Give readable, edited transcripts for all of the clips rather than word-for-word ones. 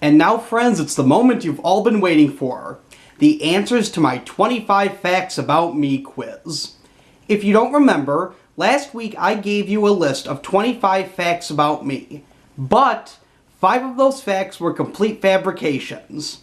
And now, friends, it's the moment you've all been waiting for. The answers to my 25 Facts About Me quiz. If you don't remember, last week I gave you a list of 25 facts about me, but 5 of those facts were complete fabrications.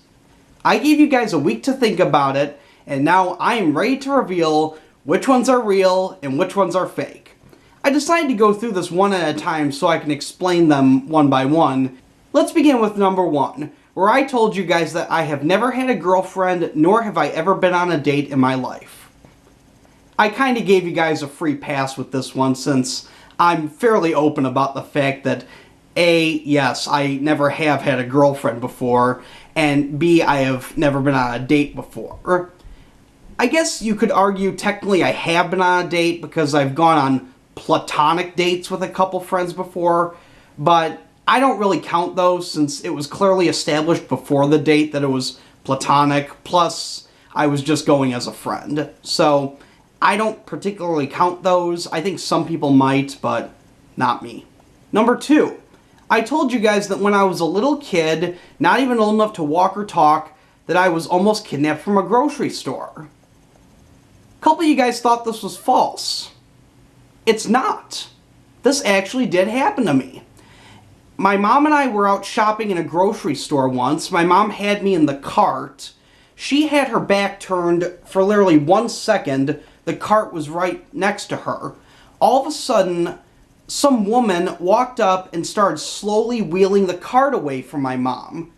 I gave you guys a week to think about it, and now I am ready to reveal which ones are real and which ones are fake. I decided to go through this one at a time so I can explain them one by one. Let's begin with number 1, where I told you guys that I have never had a girlfriend, nor have I ever been on a date in my life. I kind of gave you guys a free pass with this one since I'm fairly open about the fact that A, yes, I never have had a girlfriend before, and B, I have never been on a date before. I guess you could argue technically I have been on a date because I've gone on platonic dates with a couple friends before, but I don't really count those since it was clearly established before the date that it was platonic, plus I was just going as a friend. So I don't particularly count those. I think some people might, but not me. Number 2, I told you guys that when I was a little kid, not even old enough to walk or talk, that I was almost kidnapped from a grocery store. A couple of you guys thought this was false. It's not. This actually did happen to me. My mom and I were out shopping in a grocery store once. My mom had me in the cart. She had her back turned for literally 1 second. The cart was right next to her. All of a sudden, some woman walked up and started slowly wheeling the cart away from my mom.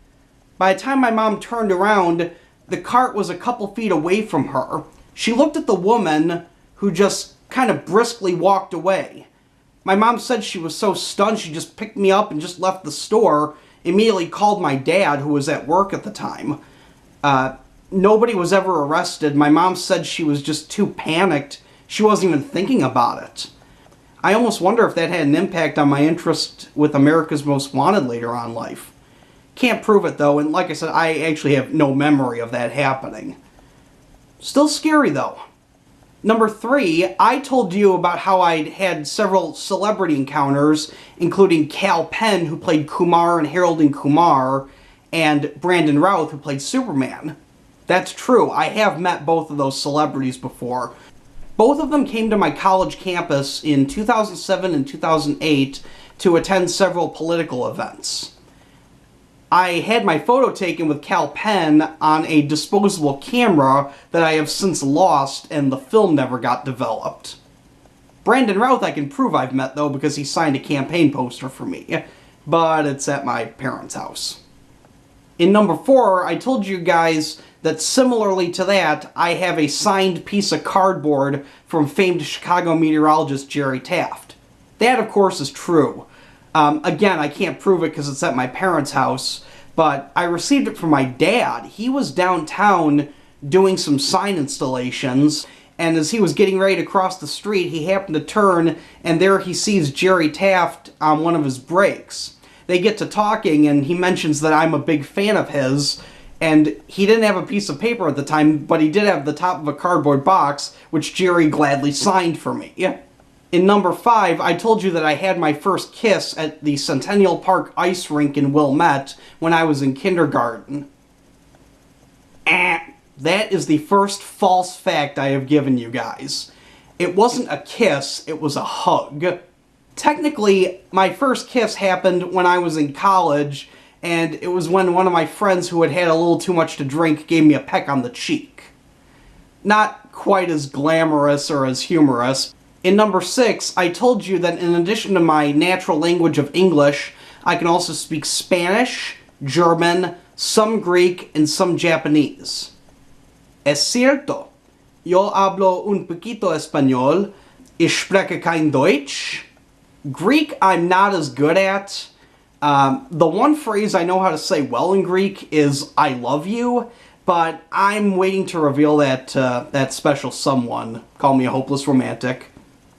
By the time my mom turned around, the cart was a couple feet away from her. She looked at the woman, who just kind of briskly walked away. My mom said she was so stunned she just picked me up and just left the store, immediately called my dad, who was at work at the time. Nobody was ever arrested. My mom said she was just too panicked. She wasn't even thinking about it. I almost wonder if that had an impact on my interest with America's Most Wanted later on in life. Can't prove it though, and like I said, I actually have no memory of that happening. Still scary though. Number 3, I told you about how I'd had several celebrity encounters, including Kal Penn, who played Kumar in Harold and Kumar, and Brandon Routh, who played Superman. That's true, I have met both of those celebrities before. Both of them came to my college campus in 2007 and 2008 to attend several political events. I had my photo taken with Kal Penn on a disposable camera that I have since lost, and the film never got developed. Brandon Routh I can prove I've met, though, because he signed a campaign poster for me, but it's at my parents' house. In number 4, I told you guys that similarly to that, I have a signed piece of cardboard from famed Chicago meteorologist Jerry Taft. That, of course, is true. Again, I can't prove it because it's at my parents' house, but I received it from my dad. He was downtown doing some sign installations, and as he was getting ready to cross the street, he happened to turn, and there he sees Jerry Taft on one of his breaks. They get to talking, and he mentions that I'm a big fan of his, and he didn't have a piece of paper at the time, but he did have the top of a cardboard box, which Jerry gladly signed for me. In number 5, I told you that I had my first kiss at the Centennial Park ice rink in Wilmette when I was in kindergarten. That is the first false fact I have given you guys. It wasn't a kiss, it was a hug. Technically, my first kiss happened when I was in college, and it was when one of my friends who had had a little too much to drink gave me a peck on the cheek. Not quite as glamorous or as humorous. In number 6, I told you that in addition to my natural language of English, I can also speak Spanish, German, some Greek, and some Japanese. Es cierto. Yo hablo un poquito español. Ich spreche kein Deutsch. Greek I'm not as good at. The one phrase I know how to say well in Greek is I love you, but I'm waiting to reveal that that special someone. Call me a hopeless romantic.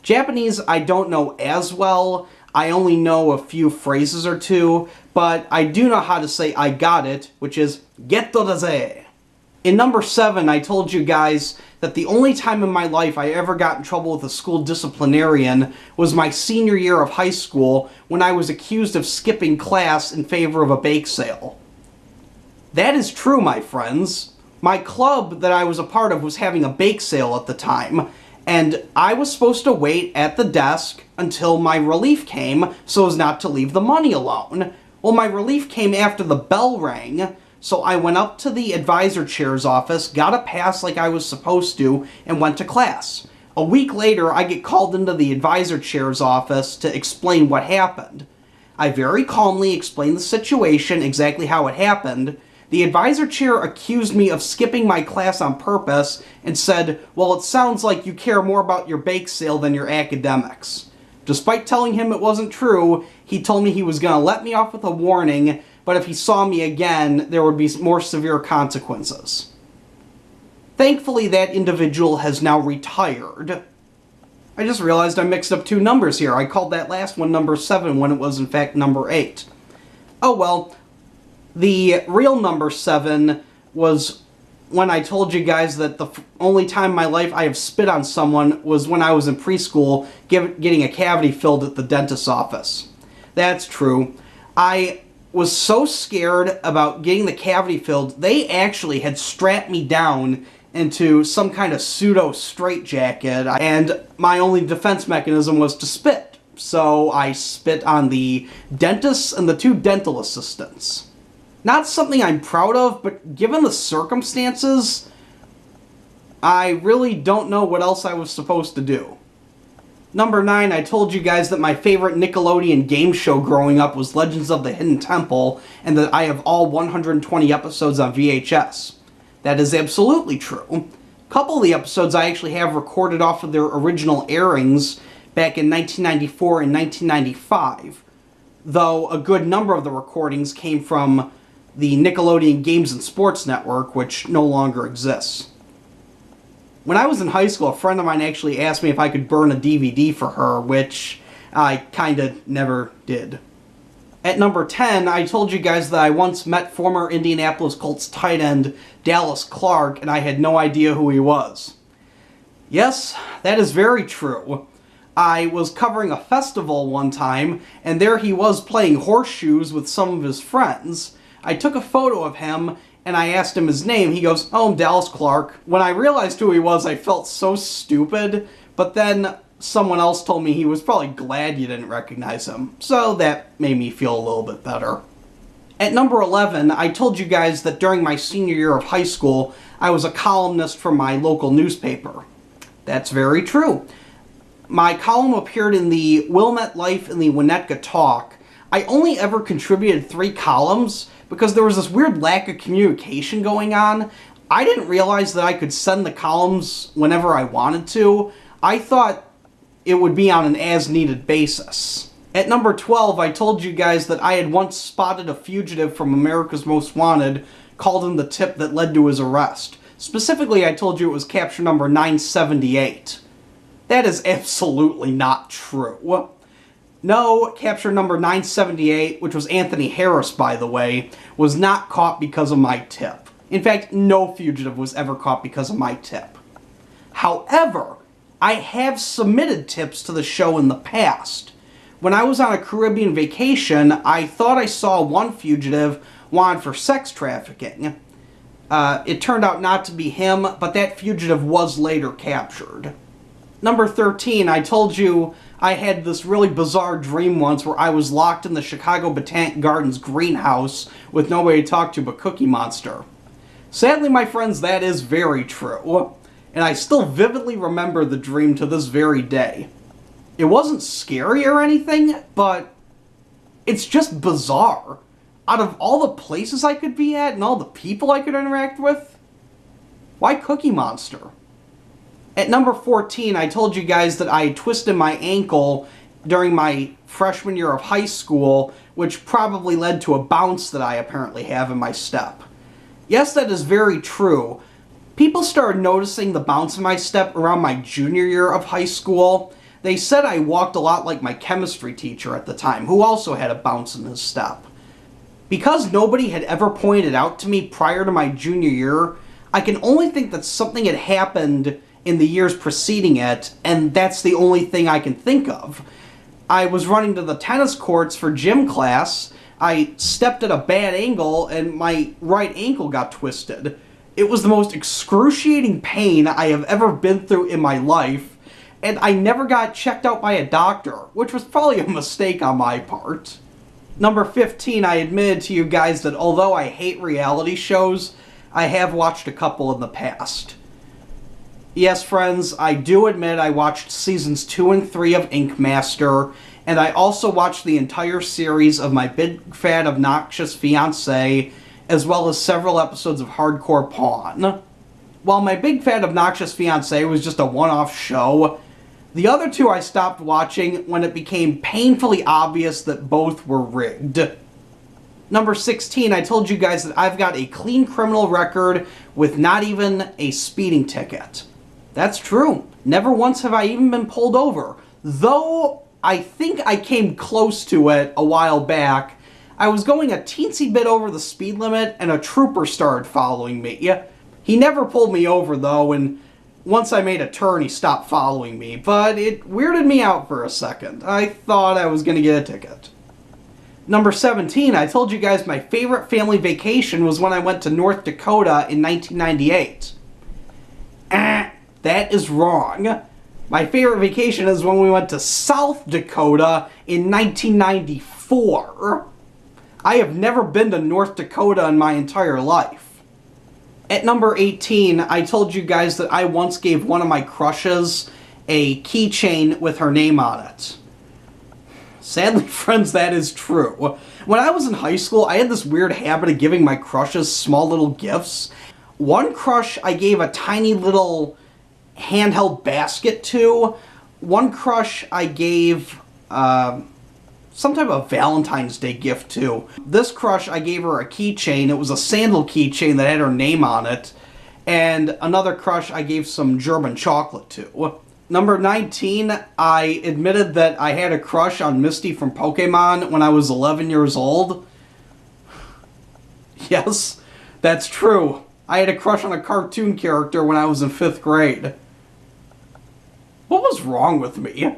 Japanese I don't know as well. I only know a few phrases or two, but I do know how to say I got it, which is getto daze. In number 7, I told you guys that the only time in my life I ever got in trouble with a school disciplinarian was my senior year of high school when I was accused of skipping class in favor of a bake sale. That is true, my friends. My club that I was a part of was having a bake sale at the time, and I was supposed to wait at the desk until my relief came so as not to leave the money alone. Well, my relief came after the bell rang, so I went up to the advisor chair's office, got a pass like I was supposed to, and went to class. A week later, I get called into the advisor chair's office to explain what happened. I very calmly explained the situation, exactly how it happened. The advisor chair accused me of skipping my class on purpose and said, well, it sounds like you care more about your bake sale than your academics. Despite telling him it wasn't true, he told me he was going to let me off with a warning, but if he saw me again, there would be more severe consequences. Thankfully, that individual has now retired. I just realized I mixed up two numbers here. I called that last one number 7 when it was in fact number 8. Oh well, the real number 7 was when I told you guys that the only time in my life I have spit on someone was when I was in preschool getting a cavity filled at the dentist's office. That's true. I was so scared about getting the cavity filled, they actually had strapped me down into some kind of pseudo straitjacket, and my only defense mechanism was to spit. So I spit on the dentist and the 2 dental assistants. Not something I'm proud of, but given the circumstances, I really don't know what else I was supposed to do. Number 9, I told you guys that my favorite Nickelodeon game show growing up was Legends of the Hidden Temple, and that I have all 120 episodes on VHS. That is absolutely true. A couple of the episodes I actually have recorded off of their original airings back in 1994 and 1995, though a good number of the recordings came from the Nickelodeon Games and Sports Network, which no longer exists. When I was in high school, a friend of mine actually asked me if I could burn a DVD for her, which I kinda never did. At number 10, I told you guys that I once met former Indianapolis Colts tight end Dallas Clark, and I had no idea who he was. Yes, that is very true. I was covering a festival one time, and there he was playing horseshoes with some of his friends. I took a photo of him, and I asked him his name. He goes, "Oh, I'm Dallas Clark." When I realized who he was, I felt so stupid, but then someone else told me he was probably glad you didn't recognize him, so that made me feel a little bit better. At number 11, I told you guys that during my senior year of high school, I was a columnist for my local newspaper. That's very true. My column appeared in the Wilmette Life and the Winnetka Talk. I only ever contributed 3 columns because there was this weird lack of communication going on. I didn't realize that I could send the columns whenever I wanted to. I thought it would be on an as-needed basis. At number 12, I told you guys that I had once spotted a fugitive from America's Most Wanted, called him the tip that led to his arrest. Specifically, I told you it was capture number 978. That is absolutely not true. No, capture number 978, which was Anthony Harris, by the way, was not caught because of my tip. In fact, no fugitive was ever caught because of my tip. However, I have submitted tips to the show in the past. When I was on a Caribbean vacation, I thought I saw one fugitive wanted for sex trafficking. It turned out not to be him, but that fugitive was later captured. Number 13, I told you I had this really bizarre dream once where I was locked in the Chicago Botanic Gardens greenhouse with nobody to talk to but Cookie Monster. Sadly, my friends, that is very true. And I still vividly remember the dream to this very day. It wasn't scary or anything, but it's just bizarre. Out of all the places I could be at and all the people I could interact with, why Cookie Monster? At number 14, I told you guys that I twisted my ankle during my freshman year of high school, which probably led to a bounce that I apparently have in my step. Yes, that is very true. People started noticing the bounce in my step around my junior year of high school. They said I walked a lot like my chemistry teacher at the time, who also had a bounce in his step. Because nobody had ever pointed out to me prior to my junior year, I can only think that something had happened in the years preceding it, and that's the only thing I can think of. I was running to the tennis courts for gym class. I stepped at a bad angle and my right ankle got twisted. It was the most excruciating pain I have ever been through in my life, and I never got checked out by a doctor, which was probably a mistake on my part. Number 15, I admitted to you guys that although I hate reality shows, I have watched a couple in the past. Yes, friends, I do admit I watched seasons 2 and 3 of Ink Master, and I also watched the entire series of My Big Fat Obnoxious Fiancé, as well as several episodes of Hardcore Pawn. While My Big Fat Obnoxious Fiancé was just a one-off show, the other two I stopped watching when it became painfully obvious that both were rigged. Number 16, I told you guys that I've got a clean criminal record with not even a speeding ticket. That's true. Never once have I even been pulled over. Though I think I came close to it a while back. I was going a teensy bit over the speed limit and a trooper started following me. He never pulled me over though, and once I made a turn he stopped following me, but it weirded me out for a second. I thought I was going to get a ticket. Number 17, I told you guys my favorite family vacation was when I went to North Dakota in 1998. That is wrong. My favorite vacation is when we went to South Dakota in 1994. I have never been to North Dakota in my entire life. At number 18, I told you guys that I once gave one of my crushes a keychain with her name on it. Sadly, friends, that is true. When I was in high school, I had this weird habit of giving my crushes small little gifts. One crush I gave a tiny little handheld basket to. One crush I gave some type of Valentine's Day gift to. This crush I gave her a keychain. It was a sandal keychain that had her name on it. And another crush I gave some German chocolate to. Number 19, I admitted that I had a crush on Misty from Pokemon when I was 11 years old. Yes, that's true. I had a crush on a cartoon character when I was in 5th grade. What was wrong with me?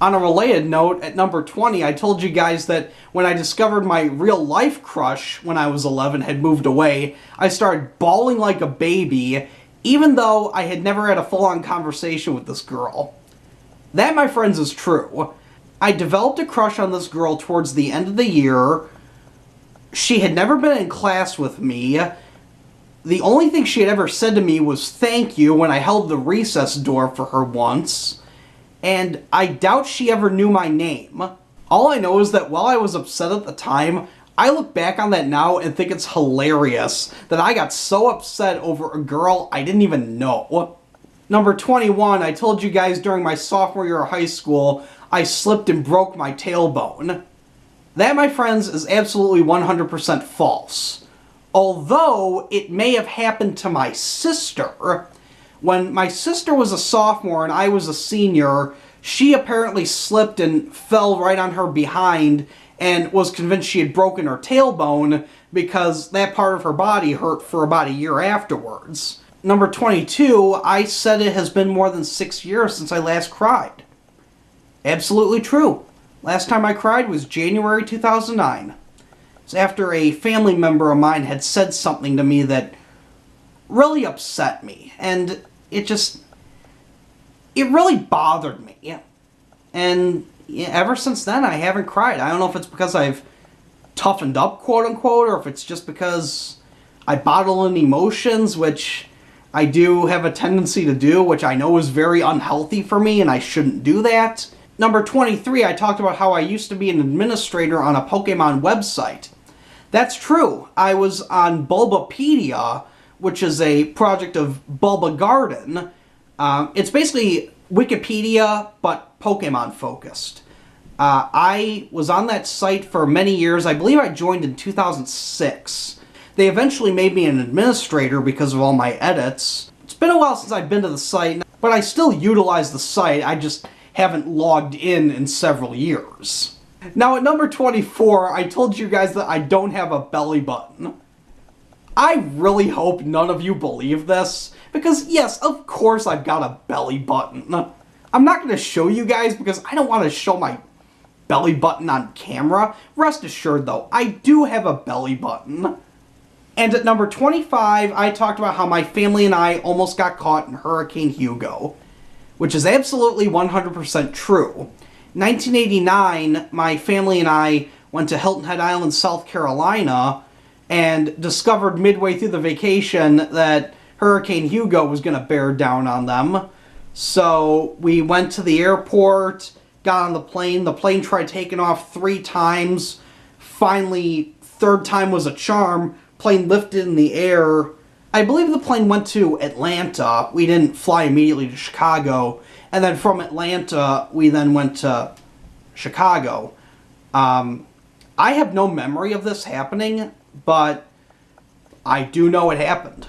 On a related note, at number 20, I told you guys that when I discovered my real-life crush when I was 11 had moved away, I started bawling like a baby, even though I had never had a full-on conversation with this girl. That, my friends, is true. I developed a crush on this girl towards the end of the year. She had never been in class with me. The only thing she had ever said to me was thank you when I held the recess door for her once. And I doubt she ever knew my name. All I know is that while I was upset at the time, I look back on that now and think it's hilarious that I got so upset over a girl I didn't even know. Number 21, I told you guys during my sophomore year of high school, I slipped and broke my tailbone. That, my friends, is absolutely 100% false. Although it may have happened to my sister. When my sister was a sophomore and I was a senior, she apparently slipped and fell right on her behind and was convinced she had broken her tailbone because that part of her body hurt for about a year afterwards. Number 22, I said it has been more than 6 years since I last cried. Absolutely true. Last time I cried was January 2009. It's after a family member of mine had said something to me that really upset me, and it really bothered me. And ever since then, I haven't cried. I don't know if it's because I've toughened up, quote-unquote, or if it's just because I bottle in emotions, which I do have a tendency to do, which I know is very unhealthy for me, and I shouldn't do that. Number 23, I talked about how I used to be an administrator on a Pokemon website. That's true. I was on Bulbapedia, which is a project of Bulba Garden. It's basically Wikipedia, but Pokemon focused. I was on that site for many years. I believe I joined in 2006. They eventually made me an administrator because of all my edits. It's been a while since I've been to the site, but I still utilize the site. I just haven't logged in several years. Now at number 24, I told you guys that I don't have a belly button. I really hope none of you believe this, because yes, of course I've got a belly button. I'm not going to show you guys because I don't want to show my belly button on camera. Rest assured, though, I do have a belly button. And at number 25, I talked about how my family and I almost got caught in Hurricane Hugo, which is absolutely 100% true. 1989, my family and I went to Hilton Head Island, South Carolina, and discovered midway through the vacation that Hurricane Hugo was going to bear down on them. So we went to the airport, got on the plane. The plane tried taking off 3 times. Finally, third time was a charm. Plane lifted in the air. I believe the plane went to Atlanta. We didn't fly immediately to Chicago. And then from Atlanta, we then went to Chicago. I have no memory of this happening, but I do know it happened.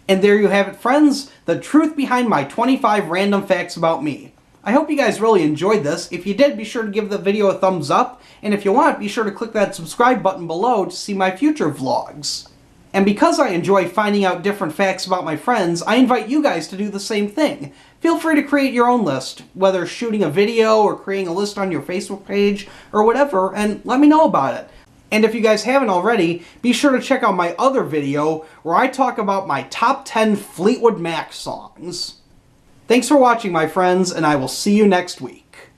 And there you have it, friends, the truth behind my 25 random facts about me. I hope you guys really enjoyed this. If you did, be sure to give the video a thumbs up, and if you want, be sure to click that subscribe button below to see my future vlogs. And because I enjoy finding out different facts about my friends, I invite you guys to do the same thing. Feel free to create your own list, whether shooting a video or creating a list on your Facebook page or whatever, and let me know about it. And if you guys haven't already, be sure to check out my other video where I talk about my top 10 Fleetwood Mac songs. Thanks for watching, my friends, and I will see you next week.